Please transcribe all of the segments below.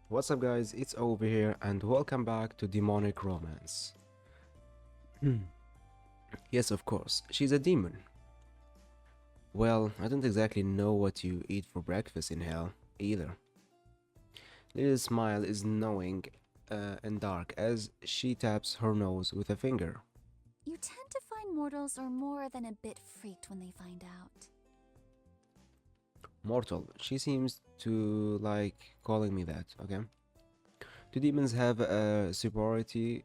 What's up guys, it's over here and welcome back to Demonic Romance. Yes, of course, she's a demon. Well, I don't exactly know what you eat for breakfast in hell, either. Lily's smile is knowing and dark as she taps her nose with a finger. You tend to find mortals are more than a bit freaked when they find out. Mortal, she seems to like calling me that, okay? Do demons have a superiority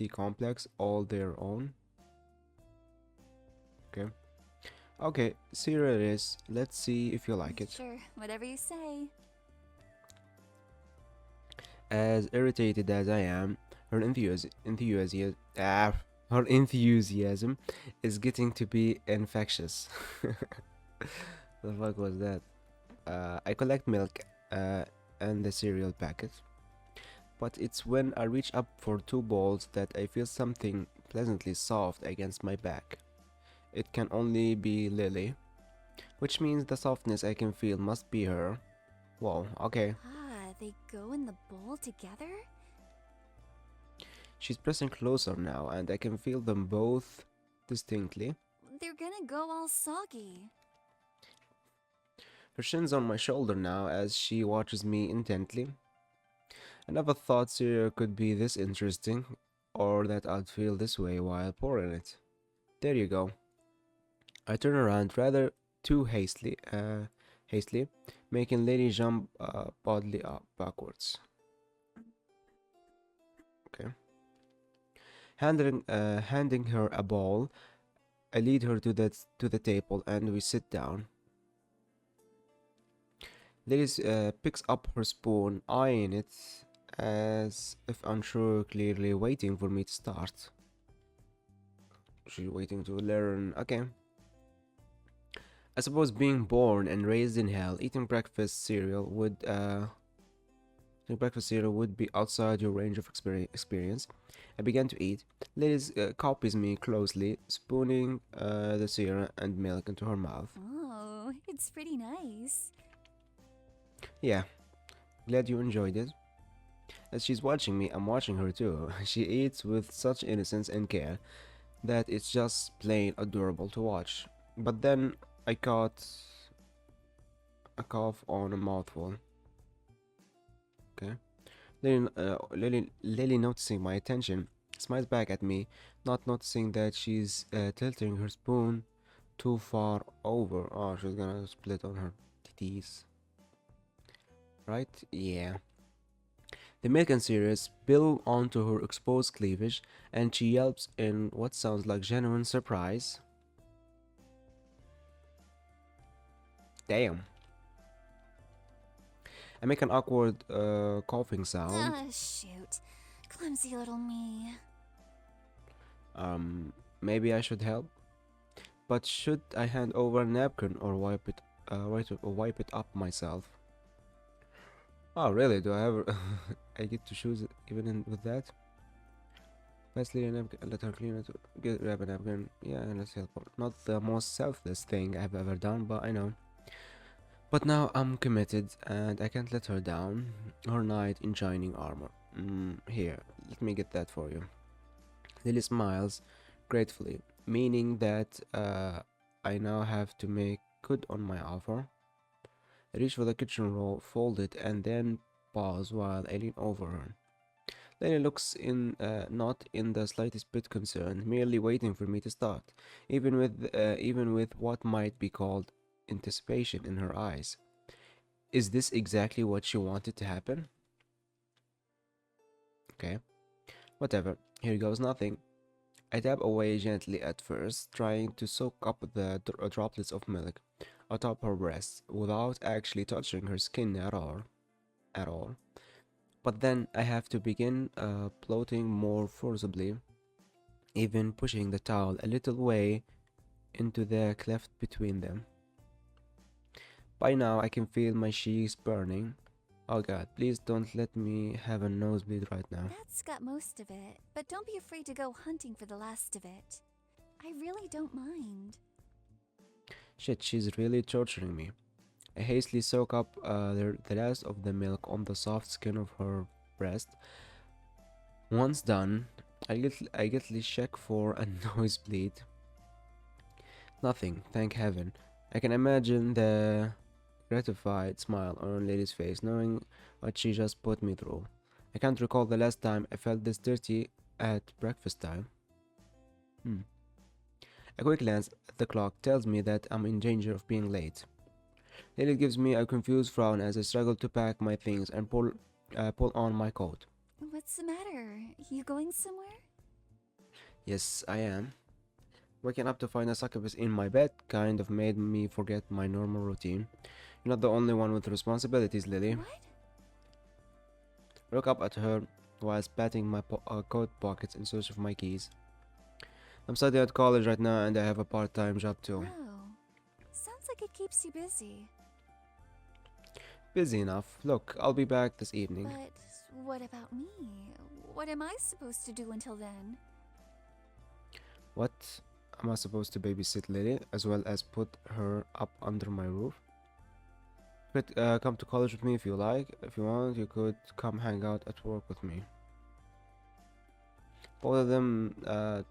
complex all their own? Okay. Okay, here it is. Let's see if you like it. Sure, whatever you say. As irritated as I am, her enthusiasm is getting to be infectious. The fuck was that? I collect milk and the cereal packet, but it's when I reach up for two bowls that I feel something pleasantly soft against my back. It can only be Lily, which means the softness I can feel must be her. Whoa, okay. They go in the bowl together? She's pressing closer now, and I can feel them both distinctly. They're gonna go all soggy. Her chin's on my shoulder now as she watches me intently. I never thought cereal could be this interesting, or that I'd feel this way while pouring it. There you go. I turn around rather too hastily, making Lady jump bodily up backwards. Okay. Handing her a bowl, I lead her to the table and we sit down. Lily picks up her spoon, eyeing it as if unsure, clearly waiting for me to start. She's waiting to learn. Okay. I suppose being born and raised in hell, eating breakfast cereal would be outside your range of experience. I began to eat. Liz copies me closely, spooning the cereal and milk into her mouth. Oh, it's pretty nice. Yeah, glad you enjoyed it. As she's watching me, I'm watching her too. She eats with such innocence and care that it's just plain adorable to watch. But then I caught a cough on a mouthful. Okay. Lily, noticing my attention, smiles back at me, not noticing that she's tilting her spoon too far over. Oh, she's gonna split on her titties. Right? Yeah. The milk and cereal spill onto her exposed cleavage, and she yelps in what sounds like genuine surprise. Damn. I make an awkward coughing sound. Shoot. Clumsy little me. Maybe I should help. But should I hand over a napkin or wipe it up myself? Oh, really? Do I ever? I get to choose it even with that? Firstly, a napkin, let her clean it. Grab a napkin. Yeah, and let's help her. Not the most selfless thing I've ever done, but I know. But now I'm committed, and I can't let her down. Her knight in shining armor. Here, let me get that for you. Lily smiles gratefully, meaning that I now have to make good on my offer. I reach for the kitchen roll, fold it, and then pause while I lean over her. Lily looks not in the slightest bit concerned, merely waiting for me to start, even with what might be called anticipation in her eyes. Is this exactly what she wanted to happen? Okay, whatever. Here goes nothing. I dab away gently at first, trying to soak up the droplets of milk atop her breasts without actually touching her skin at all. But then I have to begin bloating more forcibly, even pushing the towel a little way into the cleft between them. By now I can feel my cheeks burning. Oh god, please don't let me have a nosebleed right now. That's got most of it, but don't be afraid to go hunting for the last of it. I really don't mind. Shit, she's really torturing me. I hastily soak up the rest of the milk on the soft skin of her breast. Once done, I gently check for a nosebleed. Nothing, thank heaven. I can imagine the gratified smile on Lady's face, knowing what she just put me through. I can't recall the last time I felt this dirty at breakfast time. Hmm. A quick glance at the clock tells me that I'm in danger of being late. Lily gives me a confused frown as I struggle to pack my things and pull on my coat. What's the matter? You going somewhere? Yes, I am. Waking up to find a succubus in my bed kind of made me forget my normal routine. You're not the only one with responsibilities, Lily. What? I look up at her whilst patting my coat pockets in search of my keys. I'm studying at college right now and I have a part-time job too. Oh. Sounds like it keeps you busy. Busy enough. Look, I'll be back this evening. But what about me? What am I supposed to do until then? What? Am I supposed to babysit Lily as well as put her up under my roof? You could come to college with me if you like. If you want, you could come hang out at work with me. Both of them, uh,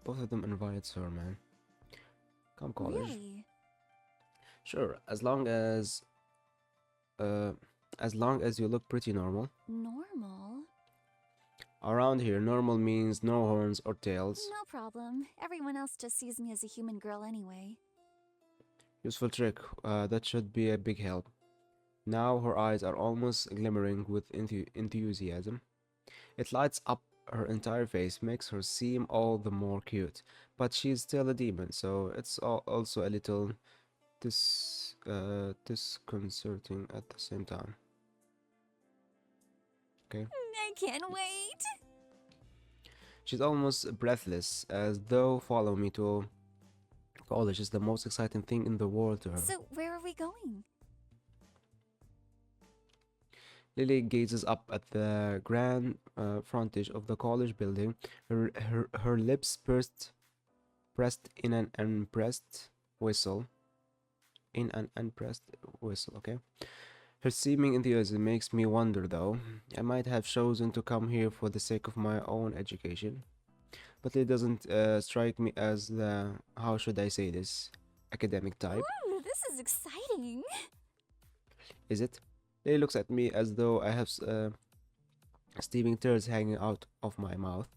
both of them invites her, man. Come college. Really? Sure, uh, as long as you look pretty normal. Normal? Around here, normal means no horns or tails. No problem. Everyone else just sees me as a human girl anyway. Useful trick. That should be a big help. Now her eyes are almost glimmering with enthusiasm. It lights up her entire face, makes her seem all the more cute. But she's still a demon, so it's also a little disconcerting at the same time. Okay. I can't wait! She's almost breathless, as though follow me to college is the most exciting thing in the world to her. So, where are we going? Lily gazes up at the grand frontage of the college building, her lips pressed in an unpressed whistle. In an unpressed whistle, okay? Her seeming enthusiasm makes me wonder, though. I might have chosen to come here for the sake of my own education. But it doesn't strike me as the, how should I say this, academic type. Ooh, this is exciting! Is it? Lily looks at me as though I have steaming turds hanging out of my mouth.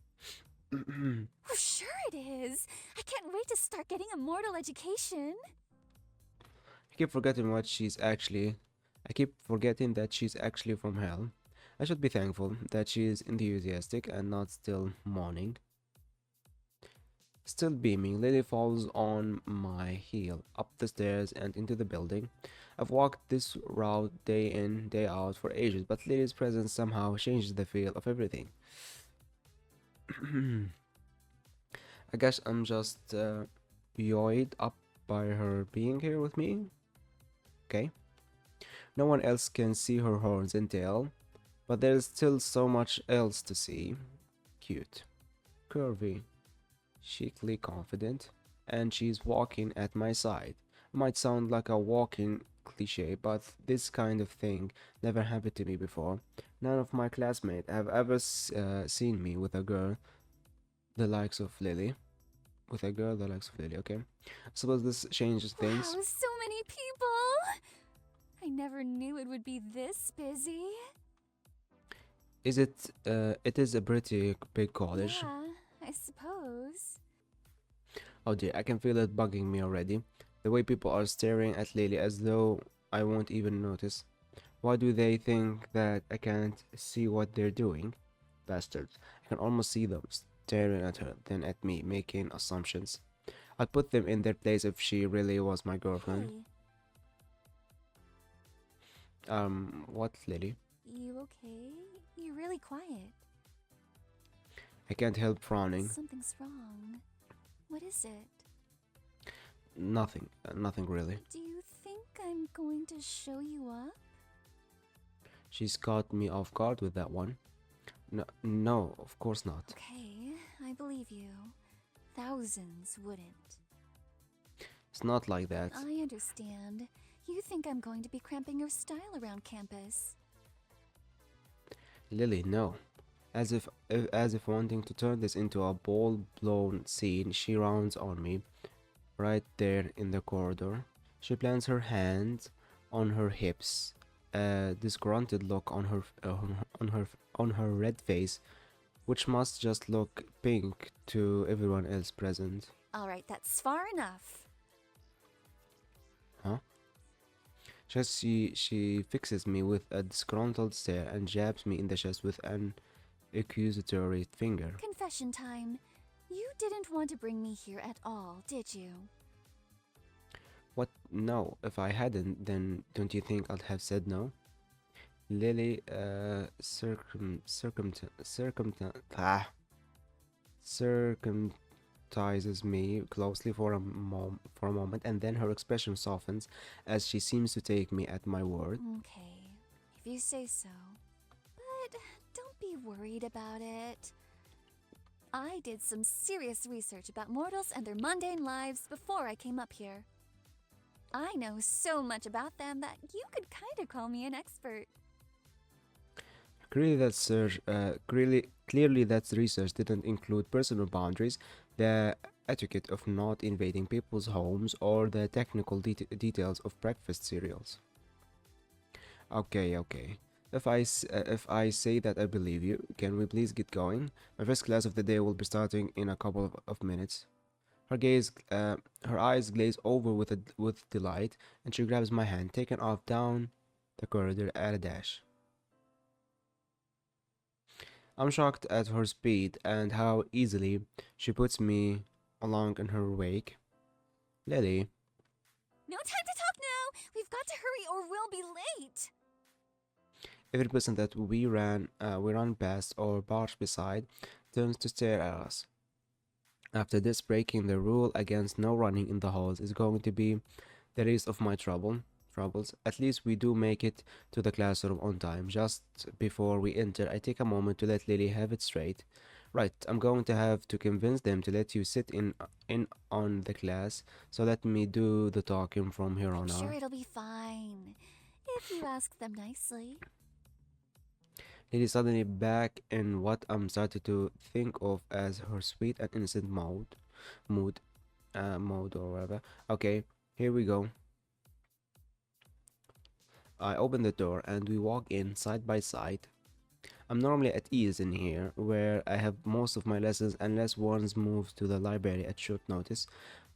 Oh, sure it is! I can't wait to start getting a mortal education! I keep forgetting what she's actually. I keep forgetting that she's actually from hell. I should be thankful that she is enthusiastic and not still mourning. Still beaming, Lily falls on my heel, up the stairs and into the building. I've walked this route day in, day out for ages, but Lily's presence somehow changes the feel of everything. I guess I'm just buoyed up by her being here with me. Okay. No one else can see her horns and tail, but there's still so much else to see. Cute, curvy, chicly confident, and she's walking at my side. Might sound like a walking cliche, but this kind of thing never happened to me before. None of my classmates have ever seen me with a girl the likes of Lily. With a girl the likes of Lily, okay? I suppose this changes things. Wow, so many people! I never knew it would be this busy. Is it, it is a pretty big college. Yeah, I suppose. Oh dear, I can feel it bugging me already. The way people are staring at Lily as though I won't even notice. Why do they think that I can't see what they're doing? Bastards. I can almost see them staring at her, then at me, making assumptions. I'd put them in their place if she really was my girlfriend. Hey, What, Lily? you okay? You're really quiet. I can't help frowning. Something's wrong. What is it? Nothing. Nothing really. Do you think I'm going to show you up? She's caught me off guard with that one. No, of course not. Okay, I believe you. Thousands wouldn't. It's not like that. I understand. You think I'm going to be cramping your style around campus. Lily, no. As if wanting to turn this into a ball-blown scene, she rounds on me, right there in the corridor. She plants her hands on her hips, a disgruntled look on her red face, which must just look pink to everyone else present. Alright, that's far enough. Huh? Just she fixes me with a disgruntled stare and jabs me in the chest with an accusatory finger. Confession time. You didn't want to bring me here at all, did you? What? No. If I hadn't, then don't you think I'd have said no? Lily, circumcises me closely for a moment, and then her expression softens as she seems to take me at my word. Okay, if you say so. But don't be worried about it. I did some serious research about mortals and their mundane lives before I came up here. I know so much about them that you could kind of call me an expert. Clearly, that research didn't include personal boundaries, the etiquette of not invading people's homes, or the technical details of breakfast cereals. Okay. If I say that I believe you, can we please get going? My first class of the day will be starting in a couple of minutes. Her eyes glaze over with delight, and she grabs my hand, taking off down the corridor at a dash. I'm shocked at her speed and how easily she puts me along in her wake. Lily, No time to talk now! We've got to hurry or we'll be late! every person that we run past or barge beside turns to stare at us. After this, breaking the rule against no running in the halls is going to be the least of my troubles. At least we do make it to the classroom on time. Just before we enter, I take a moment to let Lily have it straight. Right, I'm going to have to convince them to let you sit in on the class, so let me do the talking from here I'm on sure out. it'll be fine. If you ask them nicely. Lily suddenly back in what I'm starting to think of as her sweet and innocent mood, mode or whatever. Okay, here we go. I open the door and we walk in side by side. I'm normally at ease in here, where I have most of my lessons unless one's moves to the library at short notice,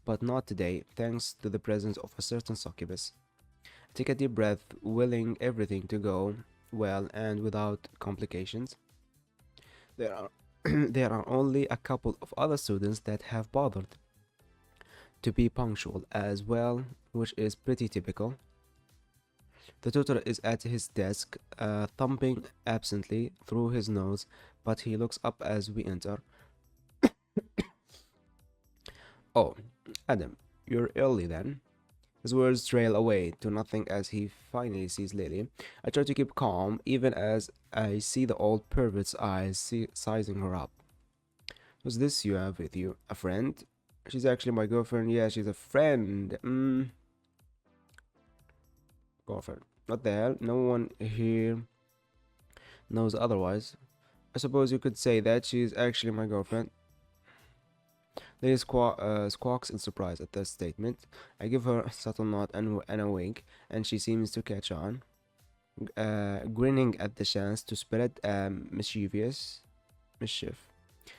but not today, thanks to the presence of a certain succubus. I take a deep breath, willing everything to go well and without complications. There are there are only a couple of other students that have bothered to be punctual as well, which is pretty typical. The tutor is at his desk, thumping absently through his nose, but he looks up as we enter. Oh, Adam, you're early then. His words trail away to nothing as he finally sees Lily. I try to keep calm, even as I see the old pervert's eyes sizing her up. Who's this you have with you? A friend? She's actually my girlfriend. Yeah, she's a friend. Girlfriend. What the hell? No one here knows otherwise. I suppose you could say that she's actually my girlfriend. Lily squawks in surprise at this statement. I give her a subtle nod and a wink, and she seems to catch on, grinning at the chance to spread mischief.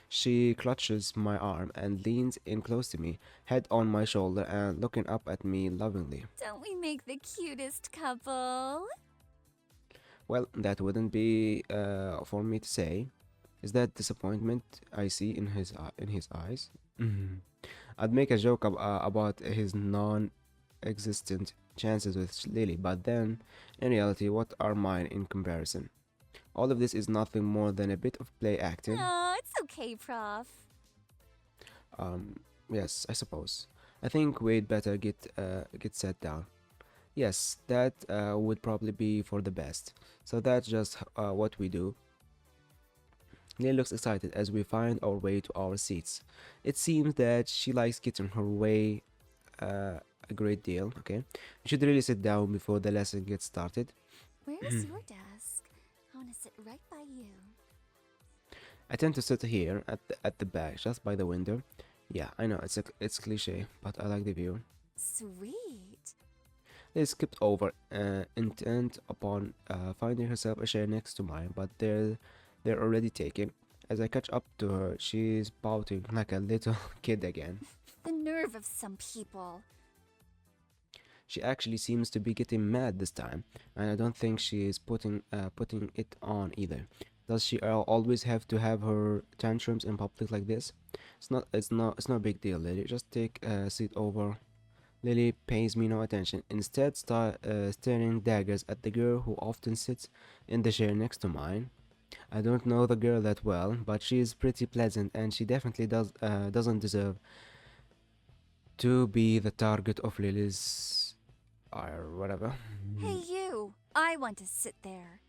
She clutches my arm and leans in close to me, head on my shoulder and looking up at me lovingly. Don't we make the cutest couple? Well, that wouldn't be for me to say. Is that disappointment I see in his eyes? Mhm. I'd make a joke about his non-existent chances with Lily, but then, in reality, what are mine in comparison? All of this is nothing more than a bit of play acting. Oh, it's okay, Prof. Yes, I suppose. I think we'd better get set down. Yes, that would probably be for the best. So that's just what we do. Neil looks excited as we find our way to our seats. It seems that she likes getting her way, a great deal, okay? You should really sit down before the lesson gets started. Where's your desk? I want to sit right by you. I tend to sit here at the back, just by the window. Yeah, I know it's cliche, but I like the view. Sweet. They skipped over, intent upon finding herself a chair next to mine, but they're already taken. As I catch up to her, she's pouting like a little kid again. The nerve of some people. She actually seems to be getting mad this time, and I don't think she is putting it on either. Does she always have to have her tantrums in public like this? It's not a big deal, Lily. Just take a seat over. Lily pays me no attention, instead staring daggers at the girl who often sits in the chair next to mine. I don't know the girl that well, but she is pretty pleasant, and she definitely doesn't deserve to be the target of Lily's or whatever. Hey, you! I want to sit there.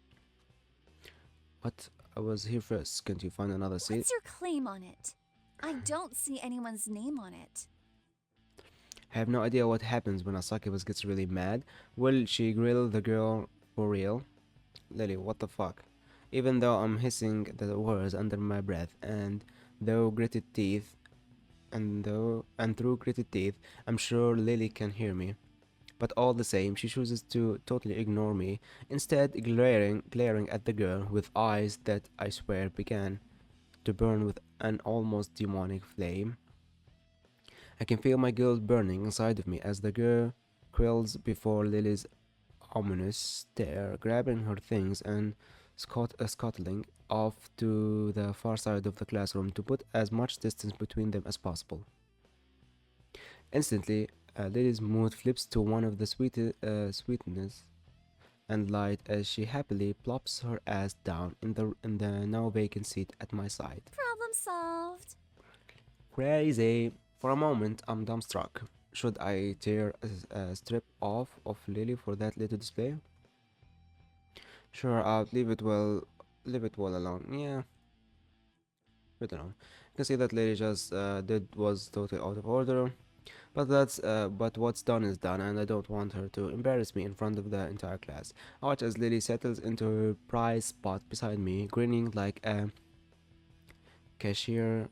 What? I was here first. Can't you find another seat? What's your claim on it? I don't see anyone's name on it. I have no idea what happens when a succubus gets really mad. Will she grill the girl for real? Lily, what the fuck? Even though I'm hissing the words under my breath, and though gritted teeth, and through gritted teeth, I'm sure Lily can hear me. But all the same, she chooses to totally ignore me, instead glaring at the girl with eyes that I swear began to burn with an almost demonic flame. I can feel my guilt burning inside of me as the girl quills before Lily's ominous stare, grabbing her things and scuttling off to the far side of the classroom to put as much distance between them as possible. Instantly, Lily's mood flips to one of the sweetness and light as she happily plops her ass down in the now vacant seat at my side. Problem solved. Crazy. For a moment, I'm dumbstruck. Should I tear a strip off of Lily for that little display? Sure, I'll leave it well alone. Yeah, leave it alone. You can see that Lily just did was totally out of order. But what's done is done, and I don't want her to embarrass me in front of the entire class. I watch as Lily settles into her prize spot beside me, grinning like a cashier,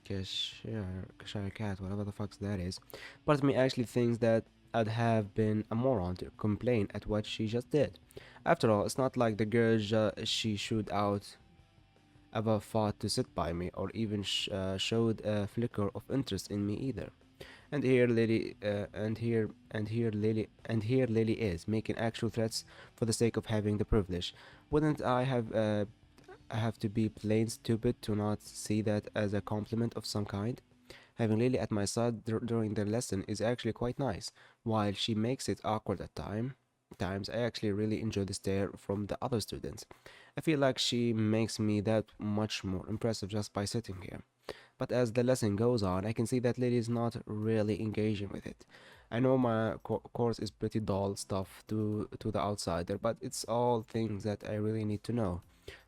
cashier cat, whatever the fuck that is. Part of me actually thinks that I'd have been a moron to complain at what she just did. After all, it's not like the girl she should out ever thought to sit by me, or even showed a flicker of interest in me either. And here Lily, and here Lily is making actual threats for the sake of having the privilege. Wouldn't I have to be plain stupid to not see that as a compliment of some kind? Having Lily at my side during the lesson is actually quite nice. While she makes it awkward at times, I actually really enjoy the stare from the other students. I feel like she makes me that much more impressive just by sitting here. But as the lesson goes on, I can see that Lily is not really engaging with it. I know my course is pretty dull stuff to the outsider, but it's all things that I really need to know.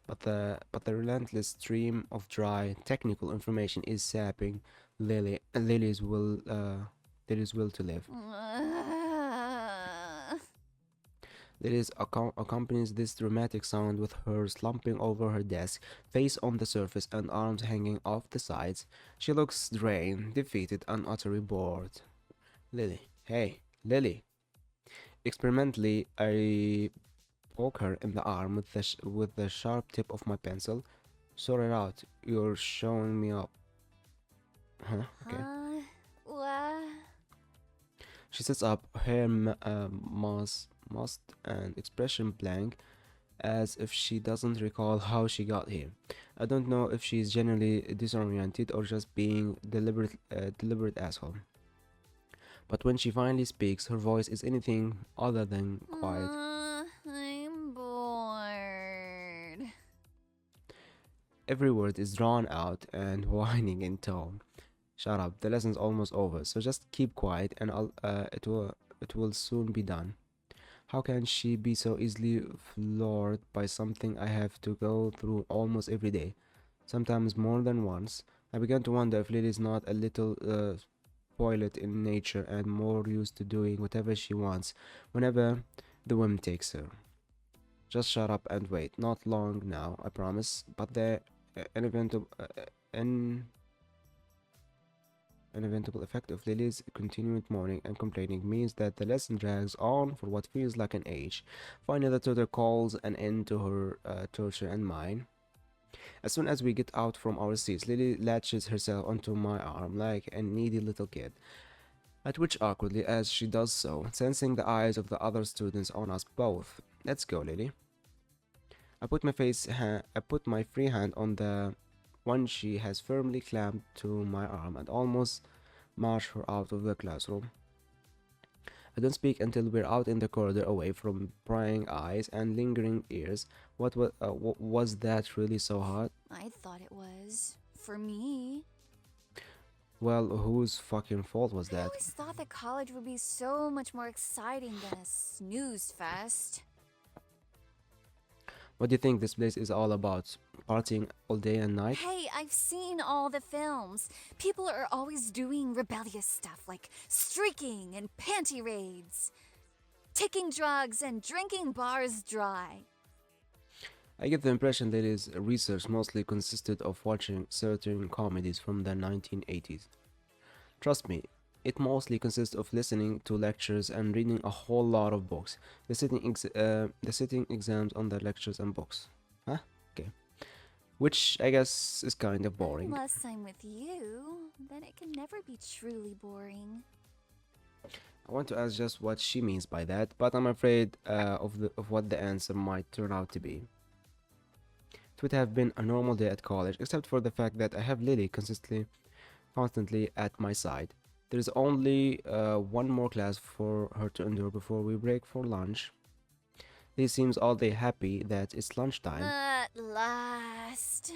But the relentless stream of dry technical information is sapping Lily's will to live. Lily's accompanies this dramatic sound with her slumping over her desk, face on the surface and arms hanging off the sides. She looks drained, defeated, and utterly bored. Lily, hey, Lily. Experimentally, I poke her in the arm with the sharp tip of my pencil. Sort it out. You're showing me up. Huh? Okay. What? She sits up, hair mussed and expression blank, as if she doesn't recall how she got here. I don't know if she's genuinely disoriented or just being deliberate asshole. But when she finally speaks, her voice is anything other than quiet. I'm bored. Every word is drawn out and whining in tone. Shut up, the lesson's almost over, so just keep quiet and it will soon be done. How can she be so easily floored by something I have to go through almost every day? Sometimes more than once. I began to wonder if Lily's not a little spoiled in nature and more used to doing whatever she wants whenever the whim takes her. Just shut up and wait. Not long now, I promise. But the inevitable, in inevitable effect of Lily's continued mourning and complaining means that the lesson drags on for what feels like an age. Finally, the tutor calls an end to her torture and mine. As soon as we get out from our seats, Lily latches herself onto my arm like a needy little kid. I twitch awkwardly as she does so, sensing the eyes of the other students on us both. Let's go, Lily. I put my free hand on the one she has firmly clamped to my arm and almost march her out of the classroom. I don't speak until we're out in the corridor away from prying eyes and lingering ears. Was that really so hot? I thought it was. For me. Well, whose fucking fault was I that? always thought that college would be so much more exciting than a snooze fest. What do you think this place is all about? Partying all day and night? Hey, I've seen all the films. People are always doing rebellious stuff like streaking and panty raids, taking drugs and drinking bars dry. I get the impression that his research mostly consisted of watching certain comedies from the 1980s. Trust me, it mostly consists of listening to lectures and reading a whole lot of books. The sitting exams on the lectures and books. Huh? Okay. Which I guess is kind of boring. Unless I'm with you, then it can never be truly boring. I want to ask just what she means by that, but I'm afraid of what the answer might turn out to be. It would have been a normal day at college, except for the fact that I have Lily constantly at my side. There is only one more class for her to endure before we break for lunch. Lily seems all day happy that it's lunchtime. At last.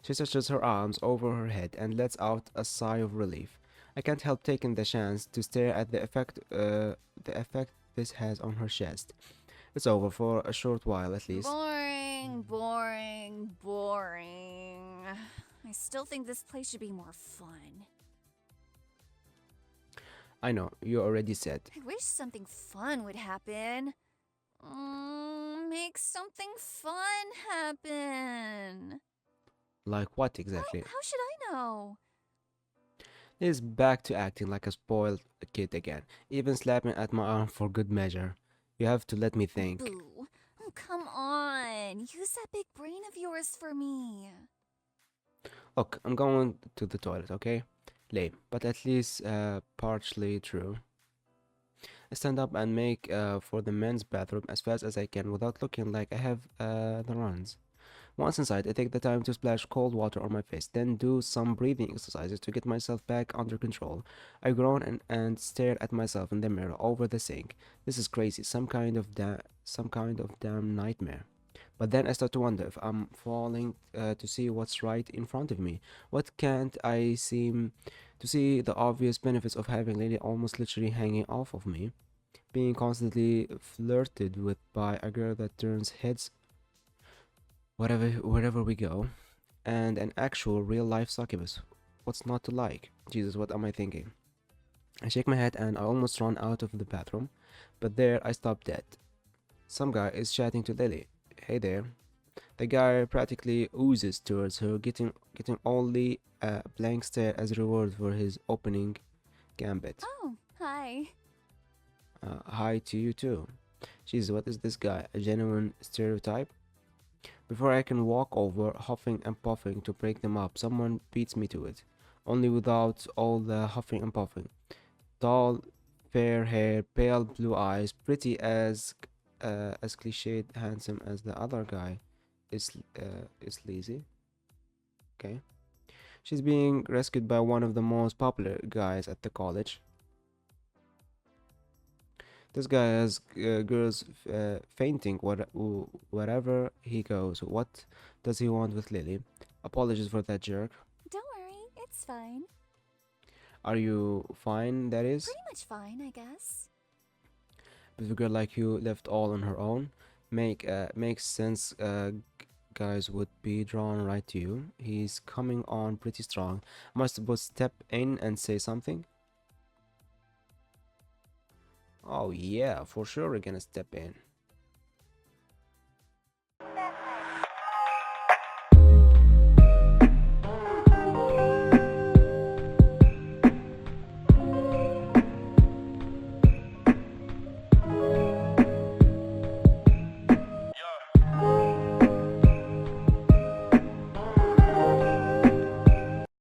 She stretches her arms over her head and lets out a sigh of relief. I can't help taking the chance to stare at the effect this has on her chest. It's over for a short while at least. Boring, boring, boring. I still think this place should be more fun. I know, you already said. I wish something fun would happen. Make something fun happen. Like what exactly? How should I know? Is back to acting like a spoiled kid again, even slapping at my arm for good measure. You have to let me think. Boo. Oh, come on. Use that big brain of yours for me. Look, I'm going to the toilet, okay? Lame, but at least partially true. I stand up and make for the men's bathroom as fast as I can without looking like I have the runs. Once inside, I take the time to splash cold water on my face, then do some breathing exercises to get myself back under control. I groan and stare at myself in the mirror over the sink. This is crazy, some kind of damn nightmare. But then I start to wonder if I'm falling to see what's right in front of me. What can't I seem to see the obvious benefits of having Lily almost literally hanging off of me, being constantly flirted with by a girl that turns heads wherever we go, and an actual real life succubus. What's not to like? Jesus, what am I thinking? I shake my head and I almost run out of the bathroom, but there I stop dead. Some guy is chatting to Lily. Hey there. The guy practically oozes towards her, getting only a blank stare as a reward for his opening gambit. Oh, hi. Hi to you too. Jesus, what is this guy? A genuine stereotype? Before I can walk over, huffing and puffing to break them up, someone beats me to it. Only without all the huffing and puffing. Tall, fair hair, pale blue eyes, pretty as cliched handsome as the other guy is lazy. Okay. She's being rescued by one of the most popular guys at the college. This guy has girls fainting wherever he goes. What does he want with Lily? Apologies for that jerk. Don't worry, it's fine. Are you fine, that is? Pretty much fine, I guess. With a girl like you left all on her own, makes sense. Guys would be drawn right to you. He's coming on pretty strong. Am I supposed to step in and say something? Oh yeah, for sure we're gonna step in.